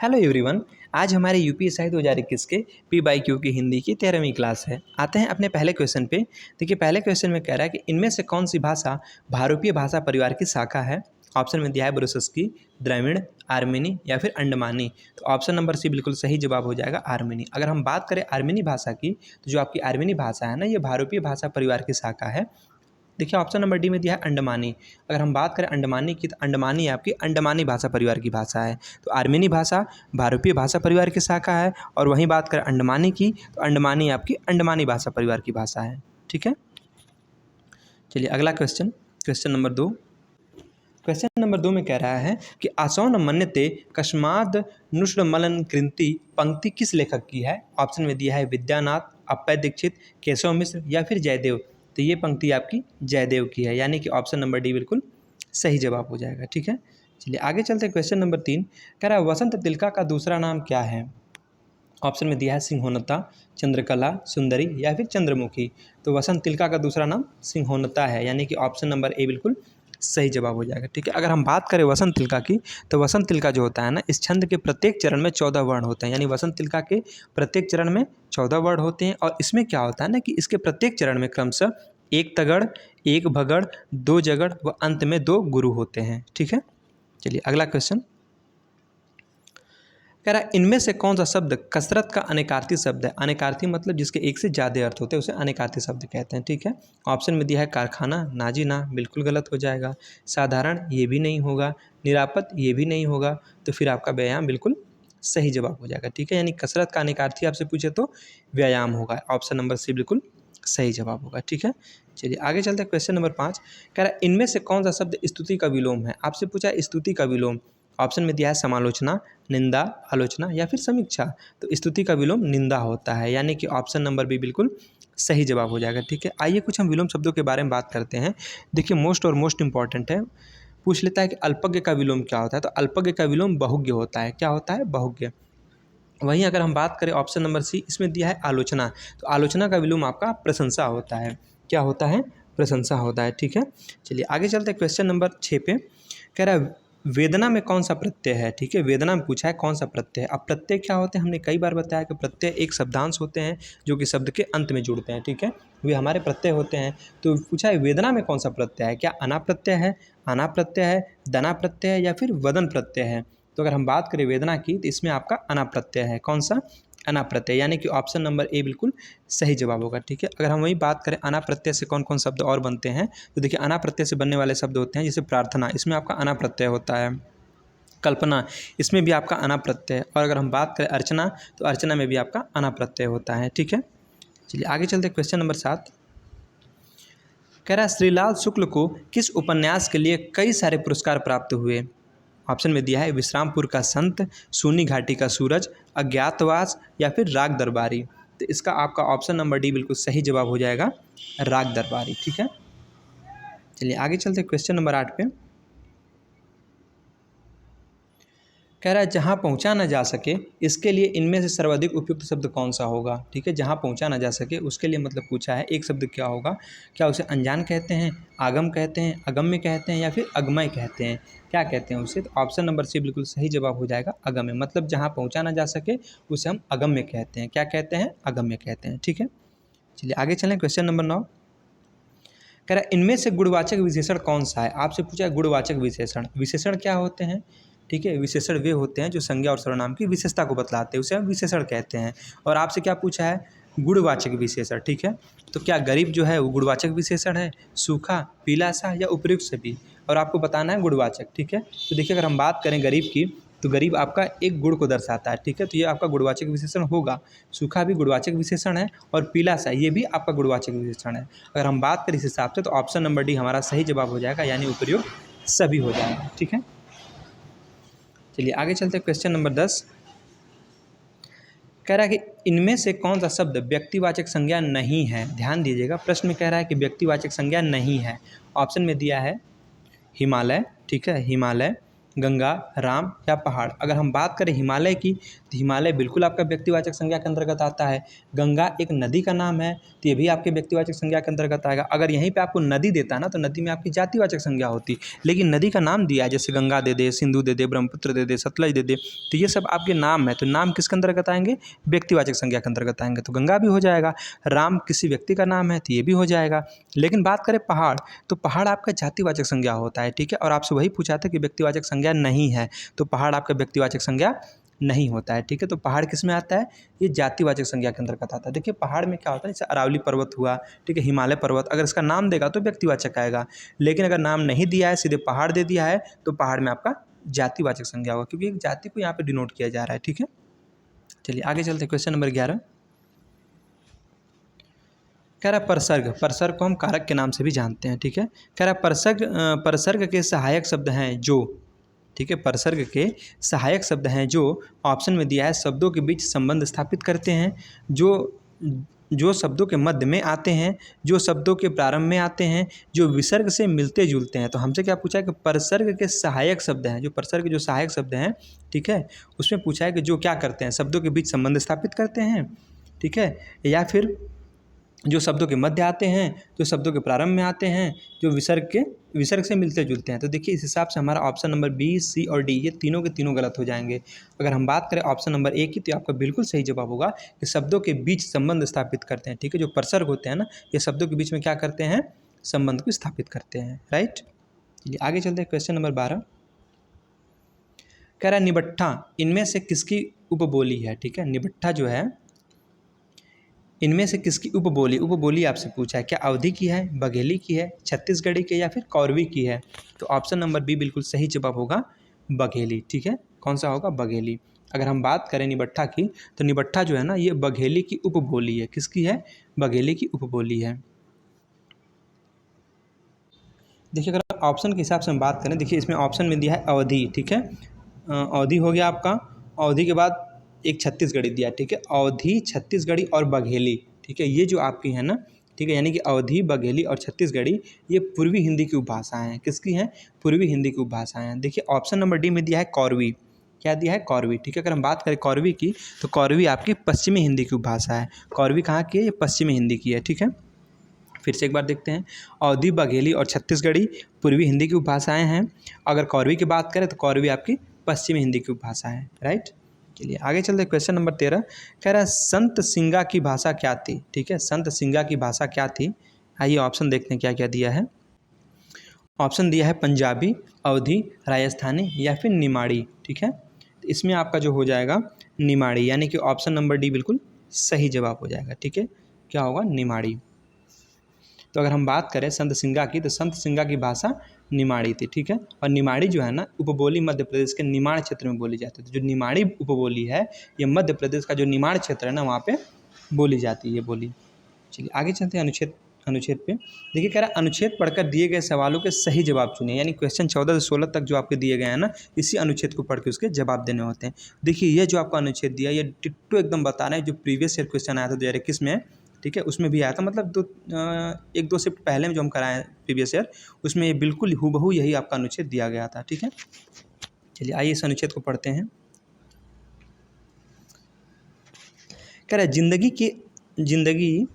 Hello everyone. आज हमारे UPSC 2021 के पी बाई क्यू की हिंदी की 13वीं क्लास है। आते हैं अपने पहले क्वेश्चन पे। देखिए पहले क्वेश्चन में कह रहा है कि इनमें से कौन सी भाषा भारतीय भाषा परिवार की शाखा है। ऑप्शन में दिया है ब्रुसस्की, द्रविड़, आर्मेनी या फिर अंडमानी। तो ऑप्शन नंबर सी बिल्कुल सही जवाब हो जाएगा आर्मेनी। अगर हम बात करें आर्मेनी भाषा की, तो जो आपकी आर्मेनी भाषा है ना, ये भारतीय भाषा परिवार की शाखा है। देखिए ऑप्शन नंबर डी में दिया है अंडमानी। अगर हम बात करें अंडमानी की, तो अंडमानी आपकी अंडमानी भाषा परिवार की भाषा है। तो आर्मेनी भाषा भारतीय भाषा परिवार की शाखा है, और वहीं बात करें अंडमानी की, तो अंडमानी आपकी अंडमानी भाषा परिवार की भाषा है। ठीक है, चलिए अगला question, question number 2। Question number 2 में कह रहा है कि आसौन मन्यते कस्माद नुष्डमलन कृंति पंक्ति किस लेखक की है। ऑप्शन में दिया है विद्यानाथ, अप्पय दीक्षित, केशव मिश्र या फिर जयदेव। तो ये पंक्ति आपकी जयदेव की है, यानी कि ऑप्शन नंबर डी बिल्कुल सही जवाब हो जाएगा। ठीक है, चलिए आगे चलते हैं। क्वेश्चन नंबर 3 कह रहा है वसंत तिलका का दूसरा नाम क्या है। ऑप्शन में दिया है सिंहोनता, चंद्रकला, सुंदरी या फिर चंद्रमुखी। तो वसंत तिलका का दूसरा नाम सिंहोनता है, यानी कि ऑप्शन नंबर ए बिल्कुल सही जवाब हो जाएगा। ठीक है, अगर हम बात करें वसंत तिलका की, तो वसंत तिलका जो होता है ना, इस छंद के प्रत्येक चरण में 14 वर्ण होते हैं। यानी वसंत तिलका के प्रत्येक चरण में 14 वर्ण होते हैं। और इसमें क्या होता है ना कि इसके प्रत्येक चरण में क्रमशः एक तगड़, एक भगड़, दो जगड़ व अंत में 2 गुरु होते हैं। ठीक है, चलिए अगला क्वेश्चन कह रहा है इनमें से कौन सा शब्द कसरत का अनेकार्थी शब्द है। अनेकार्थी मतलब जिसके एक से ज़्यादा अर्थ होते हैं उसे अनेकार्थी शब्द कहते हैं। ठीक है, ऑप्शन में दिया है कारखाना, नाजीना, बिल्कुल गलत हो जाएगा। साधारण ये भी नहीं होगा, निरापद ये भी नहीं होगा। तो फिर आपका व्यायाम बिल्कुल सही जवाब हो जाएगा। ठीक है, यानी कसरत का अनेकार्थी आपसे पूछे तो व्यायाम होगा। ऑप्शन नंबर सी बिल्कुल सही जवाब होगा। ठीक है, चलिए आगे चलते हैं। क्वेश्चन नंबर 5 कह रहा है इनमें से कौन सा शब्द स्तुति का विलोम है। आपसे पूछा है स्तुति का विलोम। ऑप्शन में दिया है समालोचना, निंदा, आलोचना या फिर समीक्षा। तो स्तुति का विलोम निंदा होता है, यानी कि ऑप्शन नंबर बी बिल्कुल सही जवाब हो जाएगा। ठीक है, आइए कुछ हम विलोम शब्दों के बारे में बात करते हैं। देखिए मोस्ट इंपॉर्टेंट है, पूछ लेता है कि अल्पज्ञ का विलोम क्या होता है। तो अल्पज्ञ का विलोम बहुज्ञ होता है। क्या होता है? बहुज्ञ। वहीं अगर हम बात करें ऑप्शन नंबर सी, इसमें दिया है आलोचना। तो आलोचना का विलोम आपका प्रशंसा होता है। क्या होता है? प्रशंसा होता है। ठीक है, चलिए आगे चलते हैं। क्वेश्चन नंबर 6 पे कह रहा है वेदना में कौन सा प्रत्यय है। ठीक है, वेदना में पूछा है कौन सा प्रत्यय है। अब प्रत्यय क्या होते हैं, हमने कई बार बताया कि प्रत्यय एक शब्दांश होते हैं जो कि शब्द के अंत में जुड़ते हैं। ठीक है, वे हमारे प्रत्यय होते हैं। तो पूछा है वेदना में कौन सा प्रत्यय है। क्या अना प्रत्यय है, आना प्रत्यय है, दना प्रत्यय है या फिर वदन प्रत्यय है। तो अगर हम बात करें वेदना की, तो इसमें आपका अना प्रत्यय है। कौन सा? अना प्रत्यय, यानी कि ऑप्शन नंबर ए बिल्कुल सही जवाब होगा। ठीक है, अगर हम वही बात करें अना प्रत्यय से कौन कौन शब्द और बनते हैं, तो देखिए अना प्रत्यय से बनने वाले शब्द होते हैं जैसे प्रार्थना, इसमें आपका अना प्रत्यय होता है। कल्पना, इसमें भी आपका अना प्रत्यय है। और अगर हम बात करें अर्चना, तो अर्चना में भी आपका अना प्रत्यय होता है। ठीक है, चलिए आगे चलते हैं। क्वेश्चन नंबर 7 कह रहा है श्रीलाल शुक्ल को किस उपन्यास के लिए कई सारे पुरस्कार प्राप्त हुए। ऑप्शन में दिया है विश्रामपुर का संत, सूनी घाटी का सूरज, अज्ञातवास या फिर राग दरबारी। तो इसका आपका ऑप्शन नंबर डी बिल्कुल सही जवाब हो जाएगा, राग दरबारी। ठीक है, चलिए आगे चलते हैं। क्वेश्चन नंबर 8 पे कह रहा है जहाँ पहुँचा ना जा सके इसके लिए इनमें से सर्वाधिक उपयुक्त शब्द कौन सा होगा। ठीक है, जहाँ पहुँचा ना जा सके उसके लिए मतलब पूछा है एक शब्द क्या होगा। क्या उसे अनजान कहते हैं, आगम कहते हैं, अगम्य कहते हैं या फिर अगमय कहते हैं। क्या कहते हैं उसे? तो ऑप्शन नंबर सी बिल्कुल सही जवाब हो जाएगा, अगम्य। मतलब जहाँ पहुँचा ना जा सके उसे हम अगम्य कहते हैं। क्या कहते हैं? अगम्य कहते हैं। ठीक है, चलिए आगे चलें। क्वेश्चन नंबर 9 कह रहा है इनमें से गुणवाचक विशेषण कौन सा है। आपसे पूछा है गुणवाचक विशेषण। विशेषण क्या होते हैं? ठीक है, विशेषण वे होते हैं जो संज्ञा और सर्वनाम की विशेषता को बतलाते हैं, उसे हम विशेषण कहते हैं। और आपसे क्या पूछा है? गुणवाचक विशेषण। ठीक है, तो क्या गरीब जो है वो गुणवाचक विशेषण है, सूखा, पीला सा या उपयुक्त सभी। और आपको बताना है गुणवाचक। ठीक है, तो देखिए अगर हम बात करें गरीब की, तो गरीब आपका एक गुण को दर्शाता है। ठीक है, तो ये आपका गुणवाचक विशेषण होगा। सूखा भी गुणवाचक विशेषण है और पीला सा ये भी आपका गुणवाचक विशेषण है। अगर हम बात करें इस हिसाब से, तो ऑप्शन नंबर डी हमारा सही जवाब हो जाएगा, यानी उपयुक्त सभी हो जाएगा। ठीक है, चलिए आगे चलते हैं। क्वेश्चन नंबर 10 कह रहा है कि इनमें से कौन सा शब्द व्यक्तिवाचक संज्ञा नहीं है। ध्यान दीजिएगा, प्रश्न में कह रहा है कि व्यक्तिवाचक संज्ञा नहीं है। ऑप्शन में दिया है हिमालय, ठीक है, हिमालय, गंगा, राम या पहाड़। अगर हम बात करें हिमालय की, तो हिमालय बिल्कुल आपका व्यक्तिवाचक संज्ञा के अंतर्गत आता है। गंगा एक नदी का नाम है, तो ये भी आपके व्यक्तिवाचक संज्ञा के अंतर्गत आएगा। अगर यहीं पे आपको नदी देता है ना, तो नदी में आपकी जातिवाचक संज्ञा होती, लेकिन नदी का नाम दिया है, जैसे गंगा दे दे, सिंधु दे दे, ब्रह्मपुत्र दे दे, सतलज दे दे, तो ये सब आपके नाम है। तो नाम किसके अंतर्गत आएंगे? व्यक्तिवाचक संज्ञा के अंतर्गत आएंगे। तो गंगा भी हो जाएगा, राम किसी व्यक्ति का नाम है, तो ये भी हो जाएगा। लेकिन बात करें पहाड़, तो पहाड़ आपका जातिवाचक संज्ञा होता है, ठीक है। और आपसे वही पूछा था कि व्यक्तिवाचक संज्ञा नहीं है, तो पहाड़ आपका व्यक्तिवाचक संज्ञा नहीं होता है, ठीक है। तो पहाड़ किस में आता है? ये जातिवाचक संज्ञा के अंतर्गत आता है। देखिए पहाड़ में क्या होता है, जैसे अरावली पर्वत हुआ, ठीक है, हिमालय पर्वत, अगर इसका नाम देगा तो व्यक्तिवाचक आएगा, लेकिन अगर नाम नहीं दिया है, सीधे पहाड़ दे दिया है, तो पहाड़ में आपका जातिवाचक संज्ञा होगा, क्योंकि एक जाति को यहाँ पे डिनोट किया जा रहा है, ठीक है। चलिए आगे चलते हैं, क्वेश्चन नंबर 11 कह रहा परसर्ग। परसर्ग को हम कारक के नाम से भी जानते हैं, ठीक है। कह रहा परसर्ग के सहायक शब्द हैं जो, ठीक है, परसर्ग के सहायक शब्द हैं जो ऑप्शन में दिया है शब्दों के बीच संबंध स्थापित करते हैं, जो शब्दों के मध्य में आते हैं, जो शब्दों के प्रारंभ में आते हैं, जो विसर्ग से मिलते जुलते हैं। तो हमसे क्या पूछा है कि परसर्ग के सहायक शब्द हैं, जो परसर्ग जो सहायक शब्द हैं, ठीक है, उसमें पूछा है कि जो क्या करते हैं, शब्दों के बीच संबंध स्थापित करते हैं, ठीक है, या फिर जो शब्दों के मध्य आते हैं, जो शब्दों के प्रारंभ में आते हैं, जो विसर्ग से मिलते जुलते हैं। तो देखिए इस हिसाब से हमारा ऑप्शन नंबर बी, सी और डी ये तीनों के तीनों गलत हो जाएंगे। अगर हम बात करें ऑप्शन नंबर ए की, तो आपका बिल्कुल सही जवाब होगा कि शब्दों के बीच संबंध स्थापित करते हैं, ठीक है। जो परसर्ग होते हैं ना, ये शब्दों के बीच में क्या करते हैं? संबंध को स्थापित करते हैं, राइट। चलिए आगे चलते हैं, क्वेश्चन नंबर 12 कह रहा है निबट्ठा इनमें से किसकी उपबोली है, ठीक है। निबट्ठा जो है इनमें से किसकी उपबोली आपसे पूछा है, क्या अवधी की है, बघेली की है, छत्तीसगढ़ी की या फिर कौरवी की है? तो ऑप्शन नंबर बी बिल्कुल सही जवाब होगा, बघेली, ठीक है। कौन सा होगा? बघेली। अगर हम बात करें निबट्ठा की, तो निबट्ठा जो है ना, ये बघेली की उपबोली है। किसकी है? बघेली की उपबोली है। देखिए अगर ऑप्शन के हिसाब से हम बात करें, देखिए इसमें ऑप्शन में दिया है अवधी, ठीक है, अवधी हो गया आपका, अवधी के बाद एक छत्तीसगढ़ी दिया, ठीक है, अवधी, छत्तीसगढ़ी और बघेली, ठीक है, ये जो आपकी है ना, ठीक है, यानी कि अवधी, बघेली और छत्तीसगढ़ी ये पूर्वी हिंदी की उपभाषाएं हैं। किसकी हैं? पूर्वी हिंदी की उपभाषाएं हैं। देखिए ऑप्शन नंबर डी में दिया है कौरवी। क्या दिया है? कौरवी, ठीक है। अगर हम बात करें कौरवी की, तो कौरवी आपकी पश्चिमी हिंदी की उपभाषा है। कौरवी कहाँ की है? ये पश्चिमी हिंदी की है, ठीक है। फिर से एक बार देखते हैं, अवधी, बघेली और छत्तीसगढ़ी पूर्वी हिंदी की उपभाषाएं हैं। अगर कौरवी की बात करें तो कौरवी आपकी पश्चिमी हिंदी की उपभाषा है, राइट। चलिए आगे चलते हैं, क्वेश्चन नंबर 13 कह रहा है संत सिंगा की भाषा क्या थी, ठीक है। संत सिंगा की भाषा क्या थी? आइए ऑप्शन देखते हैं क्या क्या दिया है। ऑप्शन दिया है पंजाबी, अवधी, राजस्थानी या फिर निमाड़ी, ठीक है। तो इसमें आपका जो हो जाएगा निमाड़ी, यानी कि ऑप्शन नंबर डी बिल्कुल सही जवाब हो जाएगा, ठीक है। क्या होगा? निमाड़ी। तो अगर हम बात करें संत सिंगा की, तो संत सिंगा की भाषा निमाड़ी थी, ठीक है। और निमाड़ी जो है ना, उपबोली मध्य प्रदेश के निमाड़ क्षेत्र में बोली जाती है। तो जो निमाड़ी उपबोली है, ये मध्य प्रदेश का जो निमाड़ क्षेत्र है ना, वहाँ पे बोली जाती है ये बोली। चलिए आगे चलते हैं अनुच्छेद पे। देखिए कह रहा है अनुच्छेद पढ़कर दिए गए सवालों के सही जवाब चुनिए, यानी क्वेश्चन 14 से 16 तक जो आपके दिए गए हैं ना, इसी अनुच्छेद को पढ़ के उसके जवाब देने होते हैं। देखिए ये जो आपका अनुच्छेद दिया, ये डिट्टो एकदम बता रहे हैं जो प्रीवियस ईयर क्वेश्चन आया था 2021 में, ठीक है, उसमें भी आया था। मतलब 1-2 शिफ्ट पहले में जो हम कराए प्रीवियस ईयर, उसमें ये बिल्कुल हूबहू यही आपका अनुच्छेद दिया गया था, ठीक है। चलिए आइए इस अनुच्छेद को पढ़ते हैं। कह रहा है जिंदगी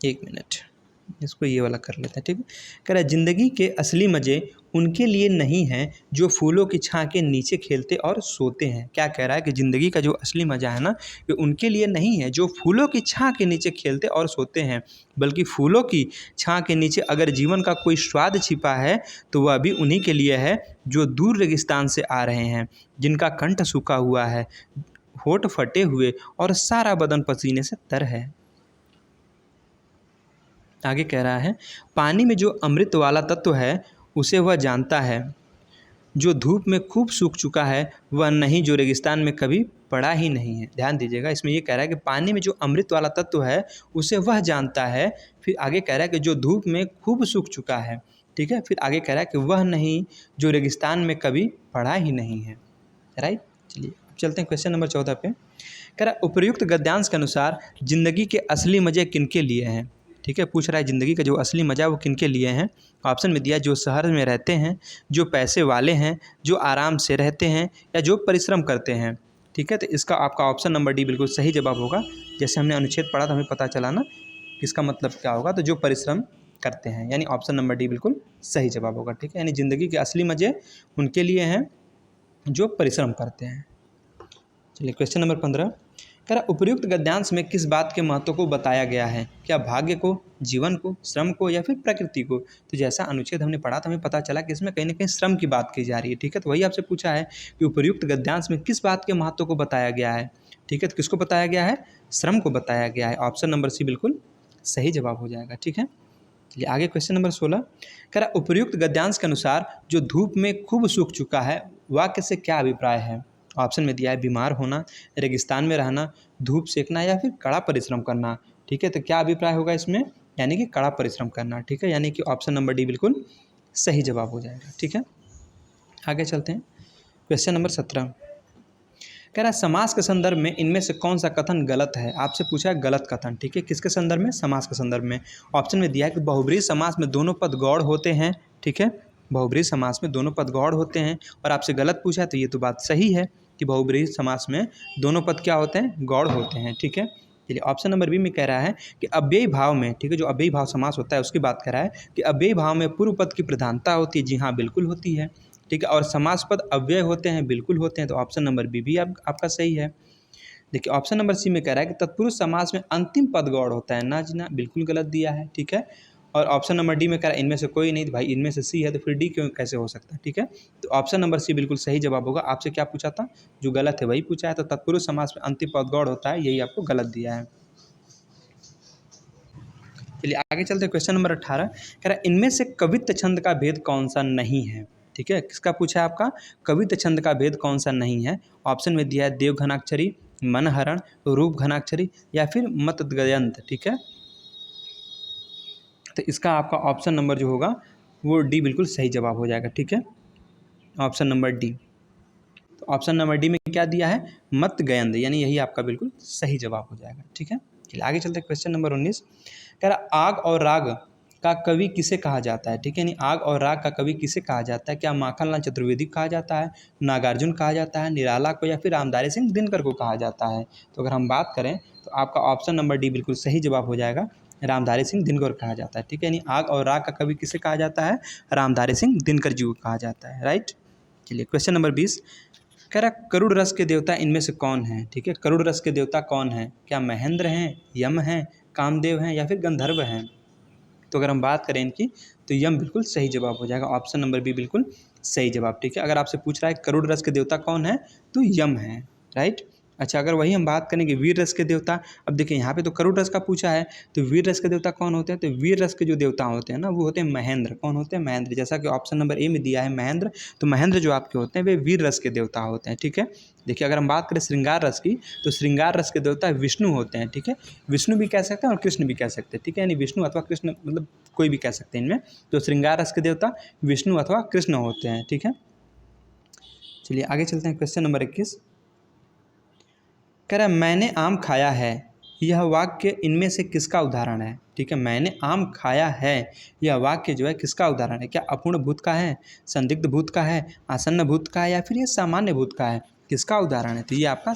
एक मिनट, इसको ये वाला कर लेते हैं, ठीक है। कह रहा है जिंदगी के असली मज़े उनके लिए नहीं हैं जो फूलों की छाँ के नीचे खेलते और सोते हैं। क्या कह रहा है कि ज़िंदगी का जो असली मज़ा है ना, ये उनके लिए नहीं है जो फूलों की छाँ के नीचे खेलते और सोते हैं, बल्कि फूलों की छाँ के नीचे अगर जीवन का कोई स्वाद छिपा है तो वह भी उन्हीं के लिए है जो दूर रेगिस्तान से आ रहे हैं, जिनका कंठ सूखा हुआ है, होठ फटे हुए और सारा बदन पसीने से तर है। आगे कह रहा है पानी में जो अमृत वाला तत्व है उसे वह जानता है, जो धूप में खूब सूख चुका है वह नहीं जो रेगिस्तान में कभी पड़ा ही नहीं है। ध्यान दीजिएगा, इसमें ये कह रहा है कि पानी में जो अमृत वाला तत्व है उसे वह जानता है। फिर आगे कह रहा है कि जो धूप में खूब सूख चुका है, ठीक है। फिर आगे कह रहा है कि वह नहीं जो रेगिस्तान में कभी पड़ा ही नहीं है, राइट। चलिए अब चलते हैं क्वेश्चन नंबर 14 पे। कह रहा है उपर्युक्त गद्यांश के अनुसार ज़िंदगी के असली मज़े किनके लिए हैं। ठीक है। पूछ रहा है ज़िंदगी का जो असली मज़ा वो किन के लिए है। ऑप्शन में दिया है जो शहर में रहते हैं, जो पैसे वाले हैं, जो आराम से रहते हैं, या जो परिश्रम करते हैं। ठीक है, तो इसका आपका ऑप्शन नंबर डी बिल्कुल सही जवाब होगा। जैसे हमने अनुच्छेद पढ़ा तो हमें पता चला ना इसका मतलब क्या होगा, तो जो परिश्रम करते हैं, यानी ऑप्शन नंबर डी बिल्कुल सही जवाब होगा। ठीक है, यानी ज़िंदगी के असली मज़े उनके लिए हैं जो परिश्रम करते हैं। चलिए क्वेश्चन नंबर 15 कह रहा उपयुक्त गद्यांश में किस बात के महत्व को बताया गया है। क्या भाग्य को, जीवन को, श्रम को, या फिर प्रकृति को। तो जैसा अनुच्छेद हमने पढ़ा तो हमें पता चला कि इसमें कहीं ना कहीं श्रम की बात की जा रही है। ठीक है, तो वही आपसे पूछा है कि उपयुक्त गद्यांश में किस बात के महत्व को बताया गया है। ठीक है, तो किसको बताया गया है, श्रम को बताया गया है। ऑप्शन नंबर सी बिल्कुल सही जवाब हो जाएगा। ठीक है, चलिए आगे क्वेश्चन नंबर 16 कह रहा उपयुक्त गद्यांश के अनुसार जो धूप में खूब सूख चुका है वाक्य से क्या अभिप्राय है। ऑप्शन में दिया है बीमार होना, रेगिस्तान में रहना, धूप सेकना, या फिर कड़ा परिश्रम करना। ठीक है, तो क्या अभिप्राय होगा इसमें, यानी कि कड़ा परिश्रम करना। ठीक है, यानी कि ऑप्शन नंबर डी बिल्कुल सही जवाब हो जाएगा। ठीक है, आगे चलते हैं। क्वेश्चन नंबर 17 कह रहा है समास के संदर्भ में इनमें से कौन सा कथन गलत है। आपसे पूछा है गलत कथन। ठीक है, किसके संदर्भ में, समास के संदर्भ में। ऑप्शन में दिया है कि बहुब्रीहि समास में दोनों पद गौड़ होते हैं। ठीक है, बहुब्रीहि समास में दोनों पद गौड़ होते हैं, और आपसे गलत पूछा है तो ये तो बात सही है कि बहुब्रीहि समास में दोनों पद क्या होते हैं, गौड़ होते हैं। ठीक है, चलिए ऑप्शन नंबर बी में कह रहा है कि अव्ययी भाव में, ठीक है, जो अव्ययी भाव समास होता है उसकी बात कर रहा है कि अव्ययी भाव में पूर्व पद की प्रधानता होती है। जी हाँ, बिल्कुल होती है। ठीक है, और समास पद अव्यय होते हैं, बिल्कुल होते हैं। तो ऑप्शन नंबर बी भी आपका सही है। देखिए ऑप्शन नंबर सी में कह रहा है कि तत्पुरुष समास में अंतिम पद गौड़ होता है। ना जी ना, बिल्कुल गलत दिया है। ठीक है, और ऑप्शन नंबर डी में कह रहा है इनमें से कोई नहीं। तो भाई इनमें से सी है तो फिर डी क्यों कैसे हो सकता है। ठीक है, तो ऑप्शन नंबर सी बिल्कुल सही जवाब होगा। आपसे क्या पूछा था, जो गलत है वही पूछा है। तो तत्पुरुष समास में अंतिम पद गौड़ होता है, यही आपको गलत दिया है। चलिए आगे चलते हैं। क्वेश्चन नंबर 18 कह रहा है इनमें से कवित्त छंद का भेद कौन सा नहीं है। ठीक है, किसका पूछा है आपका, कवित्त छंद का भेद कौन सा नहीं है। ऑप्शन में दिया है देव घनाक्षरी, मनहरण, रूप घनाक्षरी, या फिर मतगयंत। ठीक है, तो इसका आपका ऑप्शन नंबर जो होगा वो डी बिल्कुल सही जवाब हो जाएगा। ठीक है, ऑप्शन नंबर डी। तो ऑप्शन नंबर डी में क्या दिया है, मतगयंत, यानी यही आपका बिल्कुल सही जवाब हो जाएगा। ठीक है, चलिए आगे चलते हैं। क्वेश्चन नंबर 19 कह रहा आग और राग का कवि किसे कहा जाता है। ठीक है, यानी आग और राग का कवि किसे कहा जाता है। क्या माखनलाल चतुर्वेदी कहा जाता है, नागार्जुन कहा जाता है, निराला को, या फिर रामधारी सिंह दिनकर को कहा जाता है। तो अगर हम बात करें तो आपका ऑप्शन नंबर डी बिल्कुल सही जवाब हो जाएगा, रामधारी सिंह दिनकर कहा जाता है। ठीक है, यानी आग और राग का कवि किसे कहा जाता है, रामधारी सिंह दिनकर जी को कहा जाता है। राइट, चलिए क्वेश्चन नंबर 20 कह रहा करुड़ रस के देवता इनमें से कौन है। ठीक है, करुड़ रस के देवता कौन है। क्या महेंद्र हैं, यम हैं, कामदेव हैं, या फिर गंधर्व हैं। तो अगर हम बात करें इनकी तो यम बिल्कुल सही जवाब हो जाएगा। ऑप्शन नंबर बी बिल्कुल सही जवाब। ठीक है, अगर आपसे पूछ रहा है करुड़ रस के देवता कौन है तो यम है। राइट, अच्छा अगर वही हम बात करेंगे वीर रस के देवता, अब देखिए यहाँ पे तो करुड़ रस का पूछा है, तो वीर रस के देवता कौन होते हैं। तो वीर रस के जो देवता होते हैं ना वो होते हैं महेंद्र। कौन होते हैं, महेंद्र। जैसा कि ऑप्शन नंबर ए में दिया है महेंद्र, तो महेंद्र जो आपके होते हैं वे वीर रस के देवता होते हैं। ठीक है, देखिए अगर हम बात करें श्रृंगार रस की तो श्रृंगार रस के देवता विष्णु होते हैं। ठीक है, विष्णु भी कह सकते हैं और कृष्ण भी कह सकते हैं। ठीक है, यानी विष्णु अथवा कृष्ण, मतलब कोई भी कह सकते हैं इनमें। तो श्रृंगार रस के देवता विष्णु अथवा कृष्ण होते हैं। ठीक है, चलिए आगे चलते हैं। क्वेश्चन नंबर 21 कह रहा है मैंने आम खाया है, यह वाक्य इनमें से किसका उदाहरण है। ठीक है, मैंने आम खाया है, यह वाक्य जो है किसका उदाहरण है। क्या अपूर्ण भूत का है, संदिग्ध भूत का है, आसन्न भूत का है, या फिर ये सामान्य भूत का है। किसका उदाहरण है, तो ये आपका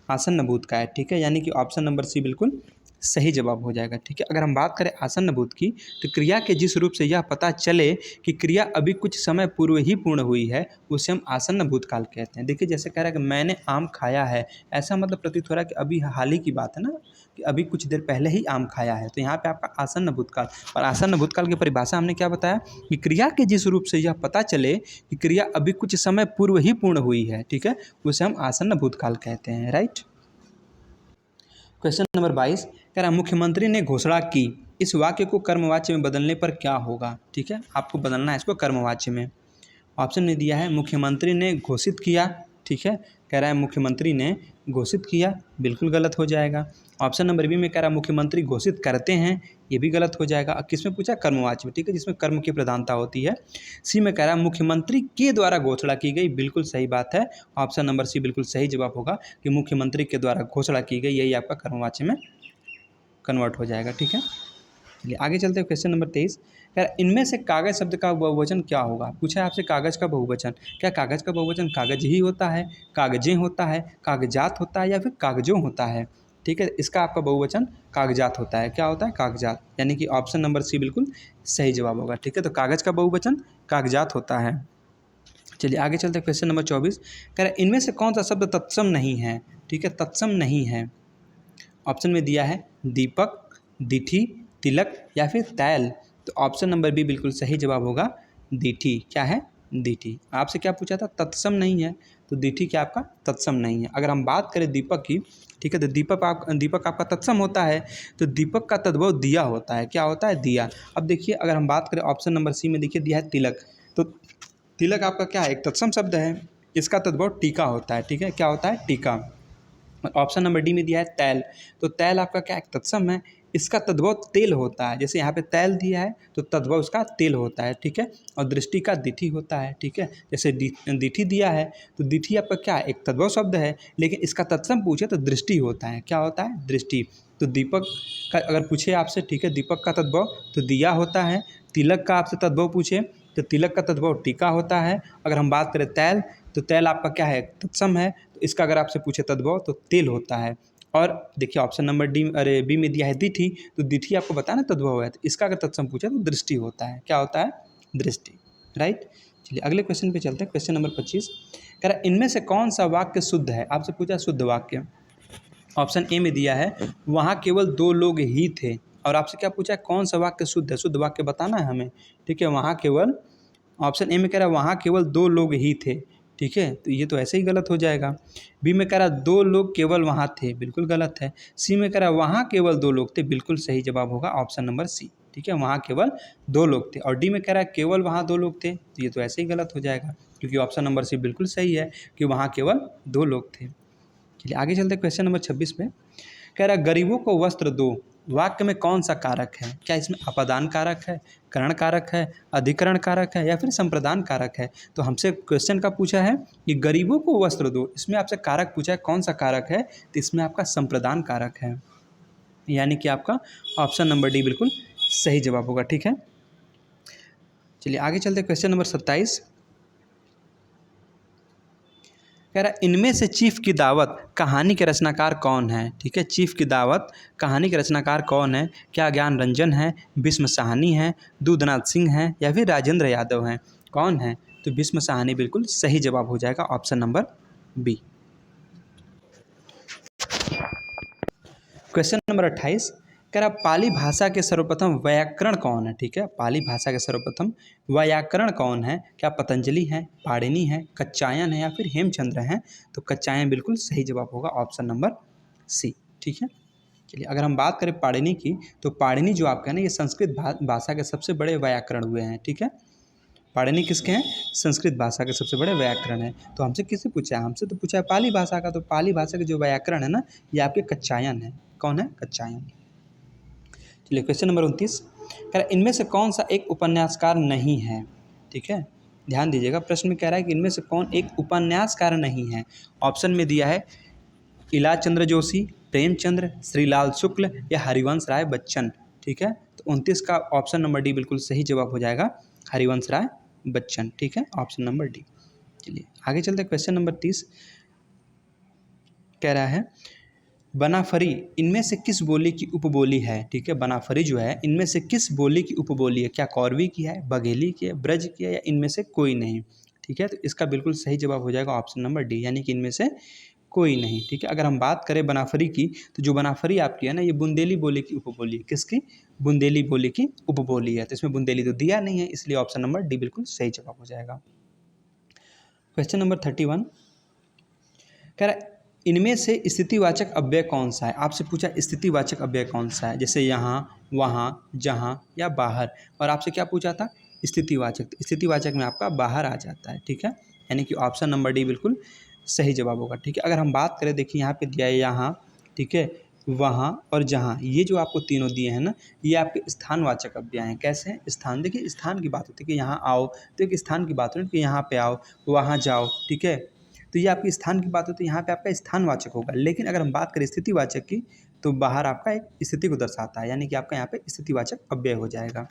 आसन्न भूत का है। ठीक है, यानी कि ऑप्शन नंबर सी बिल्कुल सही जवाब हो जाएगा। ठीक है, अगर हम बात करें आसन्न भूत की तो क्रिया के जिस रूप से यह पता चले कि क्रिया अभी कुछ समय पूर्व ही पूर्ण हुई है उसे हम आसन्न भूतकाल कहते हैं। देखिए जैसे कह रहा है कि मैंने आम खाया है, ऐसा मतलब प्रतीत हो रहा है कि अभी हाल ही की बात है ना, कि अभी कुछ देर पहले ही आम खाया है। तो यहाँ पे आपका आसन्न भूतकाल, और आसन्न भूतकाल की परिभाषा हमने क्या बताया कि क्रिया के जिस रूप से यह पता चले कि क्रिया अभी कुछ समय पूर्व ही पूर्ण हुई है। ठीक है, उसे हम आसन्न भूतकाल कहते हैं। राइट, क्वेश्चन नंबर 22 कह रहा मुख्यमंत्री ने घोषणा की, इस वाक्य को कर्मवाच्य में बदलने पर क्या होगा। ठीक है, आपको बदलना है इसको कर्मवाच्य में। ऑप्शन में दिया है मुख्यमंत्री ने घोषित किया। ठीक है, कह रहा है मुख्यमंत्री ने घोषित किया, बिल्कुल गलत हो जाएगा। ऑप्शन नंबर बी में कह रहा है मुख्यमंत्री घोषित करते हैं, ये भी गलत हो जाएगा। अब किस में पूछा, कर्मवाच्य में। ठीक है, जिसमें कर्म की प्रधानता होती है। सी में कह रहा है मुख्यमंत्री के द्वारा घोषणा की गई, बिल्कुल सही बात है। ऑप्शन नंबर सी बिल्कुल सही जवाब होगा कि मुख्यमंत्री के द्वारा घोषणा की गई, यही आपका कर्मवाच्य में कन्वर्ट हो जाएगा। ठीक है, चलिए आगे चलते हैं क्वेश्चन नंबर 23। यार इनमें से कागज शब्द का बहुवचन क्या होगा? पूछा है आपसे कागज का बहुवचन। क्या कागज का बहुवचन कागज ही होता है, कागजें होता है, कागजात होता है या फिर कागजों होता है? ठीक है, इसका आपका बहुवचन कागजात होता है। क्या होता है? कागजात। यानी कि ऑप्शन नंबर सी बिल्कुल सही जवाब होगा। ठीक है, तो कागज का बहुवचन कागजात होता है। चलिए आगे चलते हैं क्वेश्चन नंबर 24। कह रहे इनमें से कौन सा शब्द तत्सम नहीं है? ठीक है, तत्सम नहीं है। ऑप्शन में दिया है दीपक, दिठी, तिलक या फिर तैल। तो ऑप्शन नंबर बी बिल्कुल सही जवाब होगा, दिठी। क्या है? दिठी। आपसे क्या पूछा था? तत्सम नहीं है, तो दिठी क्या आपका तत्सम नहीं है। अगर हम बात करें दीपक की, ठीक है, तो दीपक आपका तत्सम होता है। तो दीपक का तद्भव दिया होता है। क्या होता है? दिया। अब देखिए अगर हम बात करें ऑप्शन नंबर सी में, देखिए दिया है तिलक। तो तिलक आपका क्या है? एक तत्सम शब्द है। इसका तद्भव टीका होता है। ठीक है, क्या होता है? टीका। ऑप्शन नंबर डी में दिया है तैल। तो तैल आपका क्या है? तत्सम है। इसका तद्भव तेल होता है। जैसे यहाँ पे तैल दिया है तो तद्भव उसका तेल होता है। ठीक है, और दृष्टि का दिठी होता है। ठीक है, जैसे दिठी दिया है तो दिठी आपका क्या है? एक तद्भव शब्द है, लेकिन इसका तत्सम पूछे तो दृष्टि होता है। क्या होता है? दृष्टि। तो दीपक का अगर पूछे आपसे, ठीक है, दीपक का तद्भव तो दिया होता है। तिलक का आपसे तद्भव पूछे तो तिलक का तद्भव टीका होता है। अगर हम बात करें तैल, तो तैल आपका क्या है? तत्सम है। तो इसका अगर आपसे पूछे तद्भव तो तेल होता है। और देखिए ऑप्शन नंबर बी में दिया है दिठी। तो दिठी आपको बताना तद्भव है, तो इसका अगर तत्सम पूछे तो दृष्टि होता है। क्या होता है? दृष्टि। राइट। चलिए अगले क्वेश्चन पे चलते हैं। क्वेश्चन नंबर 25 कह रहा इनमें से कौन सा वाक्य शुद्ध है? आपसे पूछा शुद्ध वाक्य। ऑप्शन ए में दिया है वहाँ केवल दो लोग ही थे। और आपसे क्या पूछा है? कौन सा वाक्य शुद्ध है? शुद्ध वाक्य बताना है हमें। ठीक है, वहाँ केवल, ऑप्शन ए में कह रहा है वहाँ केवल दो लोग ही थे। ठीक है, तो ये तो ऐसे ही गलत हो जाएगा। बी में कह रहा है दो लोग केवल वहाँ थे, बिल्कुल गलत है। सी में कह रहा है वहाँ केवल दो लोग थे, बिल्कुल सही जवाब होगा ऑप्शन नंबर सी। ठीक है, वहाँ केवल दो लोग थे। और डी में कह रहा है केवल वहाँ दो लोग थे, तो ये तो ऐसे ही गलत हो जाएगा, क्योंकि ऑप्शन नंबर सी बिल्कुल सही है कि वहाँ केवल दो लोग थे। चलिए आगे चलते हैं क्वेश्चन नंबर 26 पे। कह रहा है गरीबों को वस्त्र दो, वाक्य में कौन सा कारक है? क्या इसमें अपादान कारक है, करण कारक है, अधिकरण कारक है या फिर संप्रदान कारक है? तो हमसे क्वेश्चन का पूछा है कि गरीबों को वस्त्र दो, इसमें आपसे कारक पूछा है, कौन सा कारक है? तो इसमें आपका संप्रदान कारक है। यानी कि आपका ऑप्शन नंबर डी बिल्कुल सही जवाब होगा। ठीक है, चलिए आगे चलते हैं क्वेश्चन नंबर 27। कह रहा है इनमें से चीफ की दावत कहानी के रचनाकार कौन है? ठीक है, चीफ की दावत कहानी के रचनाकार कौन है? क्या ज्ञान रंजन है, भीष्म साहनी है, दूधनाथ सिंह है या फिर राजेंद्र यादव हैं? कौन है? तो भीष्म साहनी बिल्कुल सही जवाब हो जाएगा, option number B. Question number 28 कह रहा पाली भाषा के सर्वप्रथम व्याकरण कौन है? ठीक है, पाली भाषा के सर्वप्रथम व्याकरण कौन है? क्या पतंजलि है, पाणिनि है, कच्चायन है या फिर हेमचंद्र हैं? तो कच्चायन बिल्कुल सही जवाब होगा, ऑप्शन नंबर सी। ठीक है, चलिए अगर हम बात करें पाणिनि की, तो पाणिनि जो आपका है ना, ये संस्कृत भाषा के सबसे बड़े व्याकरण हुए हैं। ठीक है, पाणिनि किसके हैं? संस्कृत भाषा के सबसे बड़े व्याकरण हैं। तो हमसे किससे पूछा है? हमसे तो पूछा है पाली भाषा का। तो पाली भाषा के जो व्याकरण है ना, ये आपके कच्चायन है। कौन है? कच्चायन। चलिए क्वेश्चन नंबर 29 कह रहा है इनमें से कौन सा एक उपन्यासकार नहीं है? ठीक है, ध्यान दीजिएगा, प्रश्न में कह रहा है कि इनमें से कौन एक उपन्यासकार नहीं है? ऑप्शन में दिया है इलाज चंद्र जोशी, प्रेमचंद्र, श्रीलाल शुक्ल या हरिवंश राय बच्चन। ठीक है, तो 29 का ऑप्शन नंबर डी बिल्कुल सही जवाब हो जाएगा, हरिवंश राय बच्चन। ठीक है, ऑप्शन नंबर डी। चलिए आगे चलते हैं क्वेश्चन नंबर 30 कह रहा है बनाफरी इनमें से किस बोली की उपबोली है? ठीक है, बनाफरी जो है इनमें से किस बोली की उपबोली है? क्या कौरवी की है, बघेली की है, ब्रज की है या इनमें से कोई नहीं? ठीक है, तो इसका बिल्कुल सही जवाब हो जाएगा ऑप्शन नंबर डी, यानी कि इनमें से कोई नहीं। ठीक है, अगर हम बात करें बनाफरी की, तो जो बनाफरी आपकी है ना, ये बुंदेली बोली की उपबोली है। किसकी? बुंदेली बोली की उपबोली है। तो इसमें बुंदेली तो दिया नहीं है, इसलिए ऑप्शन नंबर डी बिल्कुल सही जवाब हो जाएगा। क्वेश्चन नंबर 31 कह रहा है इनमें से स्थितिवाचक अव्यय कौन सा है? आपसे पूछा स्थितिवाचक अव्यय कौन सा है, जैसे यहाँ, वहाँ, जहाँ या बाहर। और आपसे क्या पूछा था? स्थितिवाचक। तो स्थितिवाचक में आपका बाहर आ जाता है। ठीक है, यानी कि ऑप्शन नंबर डी बिल्कुल सही जवाब होगा। ठीक है, अगर हम बात करें, देखिए यहाँ पे दिया है यहाँ, ठीक है, वहाँ और जहाँ, ये जो आपको तीनों दिए हैं ना, ये आपके स्थानवाचक अव्यय हैं। कैसे हैं? स्थान, देखिए स्थान की बात होती है कि यहाँ आओ, तो एक स्थान की बात हो रही है कि यहाँ पे आओ, वहाँ जाओ। ठीक है, तो ये आपकी स्थान की बात होती है, यहाँ पे आपका स्थानवाचक होगा। लेकिन अगर हम बात करें स्थितिवाचक की, तो बाहर आपका एक स्थिति को दर्शाता है, यानी कि आपका यहाँ पे स्थितिवाचक अव्यय हो जाएगा।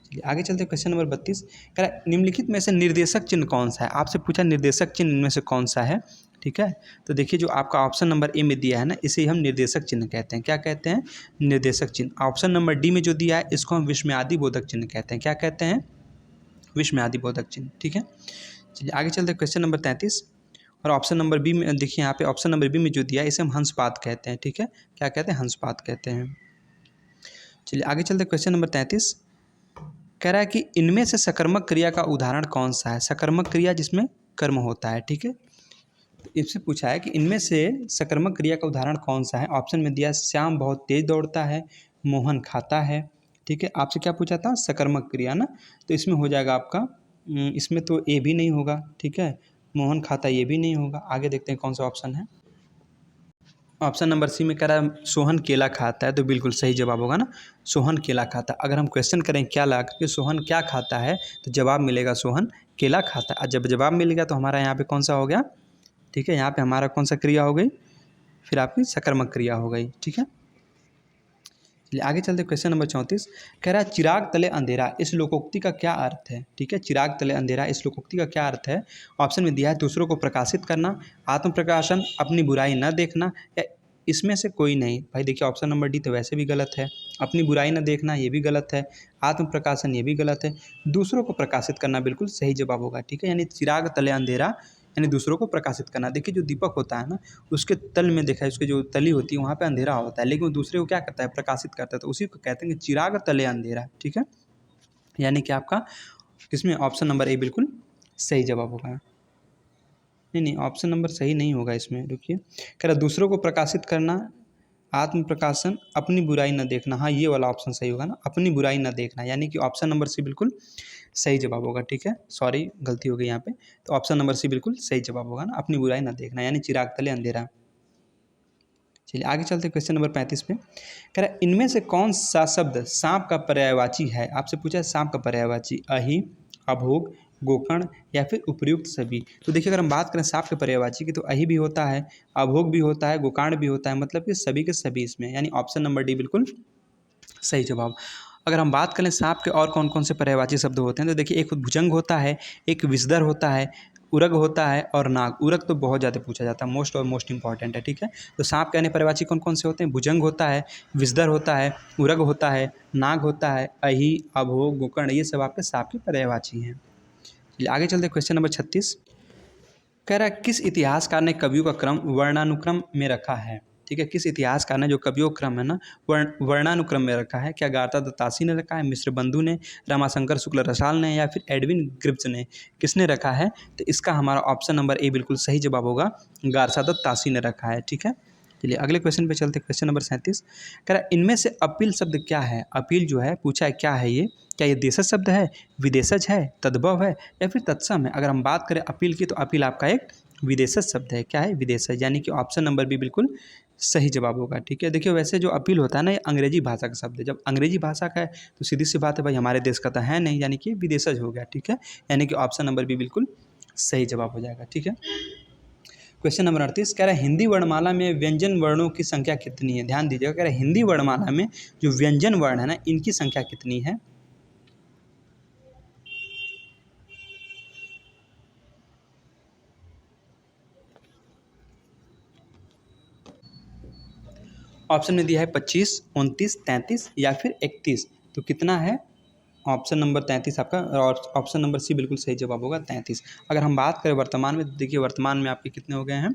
चलिए आगे चलते हैं, क्वेश्चन नंबर 32 कह रहा है निम्नलिखित में से निर्देशक चिन्ह कौन सा है। आपसे पूछा निर्देशक चिन्ह इनमें से कौन सा है, ठीक है। तो देखिए जो आपका ऑप्शन नंबर ए में दिया है ना, इसे हम निर्देशक चिन्ह कहते हैं। क्या कहते हैं? निर्देशक चिन्ह। ऑप्शन नंबर डी में जो दिया है इसको हम विस्मयादि बोधक चिन्ह कहते हैं। क्या कहते हैं? विस्मयादि बोधक चिन्ह, ठीक है। चलिए आगे चलते हैं, क्वेश्चन नंबर 33 और ऑप्शन नंबर बी में देखिए, यहाँ पे ऑप्शन नंबर बी में जो दिया है इसे हम हंसपात कहते हैं, ठीक है। क्या कहते हैं? हंसपात कहते हैं। चलिए आगे चलते हैं, क्वेश्चन नंबर 33 कह रहा है कि इनमें से सकर्मक क्रिया का उदाहरण कौन सा है। सकर्मक क्रिया जिसमें कर्म होता है, ठीक है। तो इससे पूछा है कि इनमें से सकर्मक क्रिया का उदाहरण कौन सा है। ऑप्शन में दिया श्याम बहुत तेज दौड़ता है, मोहन खाता है, ठीक है। आपसे क्या पूछा था? सकर्मक क्रिया ना, तो इसमें हो जाएगा आपका इसमें तो ए भी नहीं होगा, ठीक है। मोहन खाता ये भी नहीं होगा। आगे देखते हैं कौन सा ऑप्शन है। ऑप्शन नंबर सी में कह रहा है सोहन केला खाता है, तो बिल्कुल सही जवाब होगा ना, सोहन केला खाता है। अगर हम क्वेश्चन करें क्या ला करके सोहन क्या खाता है, तो जवाब मिलेगा सोहन केला खाता है। और जब जवाब मिलेगा तो हमारा यहाँ पे कौन सा हो गया, ठीक है। यहाँ पे हमारा कौन सा क्रिया हो गई, फिर आपकी सकर्मक क्रिया हो गई, ठीक है। चलिए आगे चलते, क्वेश्चन नंबर 34 कह रहा है चिराग तले अंधेरा इस लोकोक्ति का क्या अर्थ है, ठीक है। चिराग तले अंधेरा इस लोकोक्ति का क्या अर्थ है। ऑप्शन में दिया है दूसरों को प्रकाशित करना, आत्म प्रकाशन, अपनी बुराई न देखना, या इसमें से कोई नहीं। भाई देखिए ऑप्शन नंबर डी तो वैसे भी गलत है, अपनी बुराई न देखना ये भी गलत है, आत्म प्रकाशन ये भी गलत है, दूसरों को प्रकाशित करना बिल्कुल सही जवाब होगा, ठीक है। यानी चिराग तले अंधेरा यानी दूसरों को प्रकाशित करना। देखिए जो दीपक होता है ना, उसके तल में देखा है, उसकी जो तली होती है वहाँ पे अंधेरा होता है, लेकिन वो दूसरे को क्या करता है? प्रकाशित करता है। तो उसी को कहते हैं कि चिराग तले अंधेरा, ठीक है। यानी कि आपका इसमें ऑप्शन नंबर ए बिल्कुल सही जवाब होगा। नहीं, ऑप्शन नंबर सही नहीं होगा इसमें, रुकिए। कह रहा दूसरों को प्रकाशित करना, आत्म प्रकाशन, अपनी बुराई न देखना। हाँ ये वाला ऑप्शन सही होगा ना, अपनी बुराई न देखना, यानी कि ऑप्शन नंबर सी बिल्कुल सही जवाब होगा, ठीक है। सॉरी गलती हो गई यहाँ पे, तो ऑप्शन नंबर सी बिल्कुल सही जवाब होगा ना, अपनी बुराई न देखना, यानी चिराग तले अंधेरा। चलिए आगे चलते क्वेश्चन नंबर 35 पे कह रहा है इनमें से कौन सा शब्द सांप का पर्यायवाची है। आपसे पूछा है सांप का पर्यायवाची अहि, अभोग, गोकर्ण या फिर उपयुक्त सभी। तो देखिए अगर हम बात करें सांप के पर्यायवाची की, तो अहि भी होता है, अभोग भी होता है, गोकर्ण भी होता है, मतलब कि सभी के सभी इसमें, यानी ऑप्शन नंबर डी बिल्कुल सही जवाब। अगर हम बात करें सांप के और कौन कौन से पर्यायवाची शब्द होते हैं, तो देखिए एक भुजंग होता है, एक विषधर होता है, उरग होता है और नाग। उरग तो बहुत ज़्यादा पूछा जाता है, मोस्ट इंपॉर्टेंट है, ठीक है। तो सांप के अन्य पर्यायवाची कौन कौन से होते हैं? भुजंग होता है, विषधर होता है, उरग होता है, नाग होता है, अहि, अभोग, गोकर्ण, ये सब आपके सांप के पर्यायवाची हैं। चलिए आगे चलते क्वेश्चन नंबर 36 कह रहा है किस इतिहासकार ने कवियों का क्रम वर्णानुक्रम में रखा है, ठीक है। किस इतिहासकार ने जो कवियों का क्रम है ना वर्णानुक्रम में रखा है। क्या गार्ता दत्तासी ने रखा है, मिश्र बंधु ने, रमाशंकर शुक्ल रसाल ने, या फिर एडविन ग्रिप्स ने, किसने रखा है? तो इसका हमारा ऑप्शन नंबर ए बिल्कुल सही जवाब होगा, गार्ता दत्तासी ने रखा है, ठीक है। चलिए अगले क्वेश्चन पे चलते, क्वेश्चन नंबर 37 कह रहा है इनमें से अपील शब्द क्या है। अपील जो है पूछा है क्या है ये, क्या ये देशज शब्द है, विदेशज है, तद्भव है, या फिर तत्सम है। अगर हम बात करें अपील की, तो अपील आपका एक विदेशज शब्द है। क्या है? विदेशज, यानी कि ऑप्शन नंबर बी बिल्कुल सही जवाब होगा, ठीक है। देखिए वैसे जो अपील होता है ना, ये अंग्रेजी भाषा का शब्द है। जब अंग्रेजी भाषा का है तो सीधी सी बात है भाई हमारे देश का तो है नहीं, यानी कि विदेशज हो गया, ठीक है। यानी कि ऑप्शन नंबर बी बिल्कुल सही जवाब हो जाएगा, ठीक है। क्वेश्चन नंबर 38 कह रहा है हिंदी वर्णमाला में व्यंजन वर्णों की संख्या कितनी है। ध्यान दीजिएगा, कह रहा है हिंदी वर्णमाला में जो व्यंजन वर्ण है ना, इनकी संख्या कितनी है। ऑप्शन में दिया है 25, 29, 33 या फिर 31। तो कितना है? ऑप्शन नंबर 33 आपका, और ऑप्शन नंबर सी बिल्कुल सही जवाब होगा 33। अगर हम बात करें वर्तमान में, तो देखिए वर्तमान में आपके कितने हो गए हैं।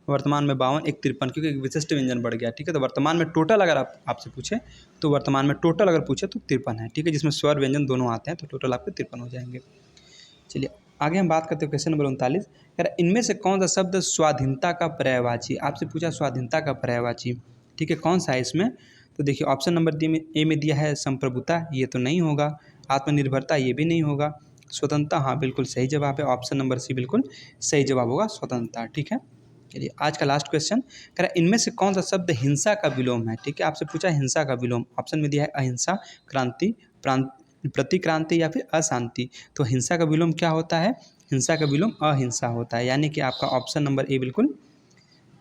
वर्तमान में 52, एक 53, क्योंकि एक विशिष्ट व्यंजन बढ़ गया, ठीक है। तो वर्तमान में टोटल अगर आपसे पूछे, तो वर्तमान में टोटल अगर पूछे तो 53 है, ठीक है, जिसमें स्वर व्यंजन दोनों आते हैं, तो टोटल आपके 53 हो जाएंगे। चलिए आगे हम बात करते हैं, क्वेश्चन नंबर 39 कह रहा है इनमें से कौन सा शब्द स्वाधीनता का पर्यायवाची। आपसे पूछा स्वाधीनता का पर्यायवाची, ठीक है, कौन सा है इसमें। तो देखिए ऑप्शन नंबर डी में ए में दिया है संप्रभुता, ये तो नहीं होगा। आत्मनिर्भरता, ये भी नहीं होगा। स्वतंत्रता, हाँ बिल्कुल सही जवाब है, ऑप्शन नंबर सी बिल्कुल सही जवाब होगा, स्वतंत्रता, ठीक है। चलिए आज का लास्ट क्वेश्चन कह रहा है इनमें से कौन सा शब्द हिंसा का विलोम है, ठीक है। आपसे पूछा हिंसा का विलोम, ऑप्शन में दिया है अहिंसा, क्रांति, प्रतिक्रांति या फिर अशांति। तो हिंसा का विलोम क्या होता है? हिंसा का विलोम अहिंसा होता है, यानी कि आपका ऑप्शन नंबर ए बिल्कुल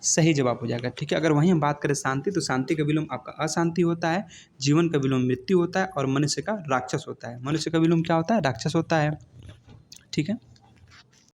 सही जवाब हो जाएगा। ठीक है, अगर वहीं हम बात करें शांति, तो शांति का विलोम आपका अशांति होता है, जीवन का विलोम मृत्यु होता है और मनुष्य का राक्षस होता है। मनुष्य का विलोम क्या होता है? राक्षस होता है। ठीक है।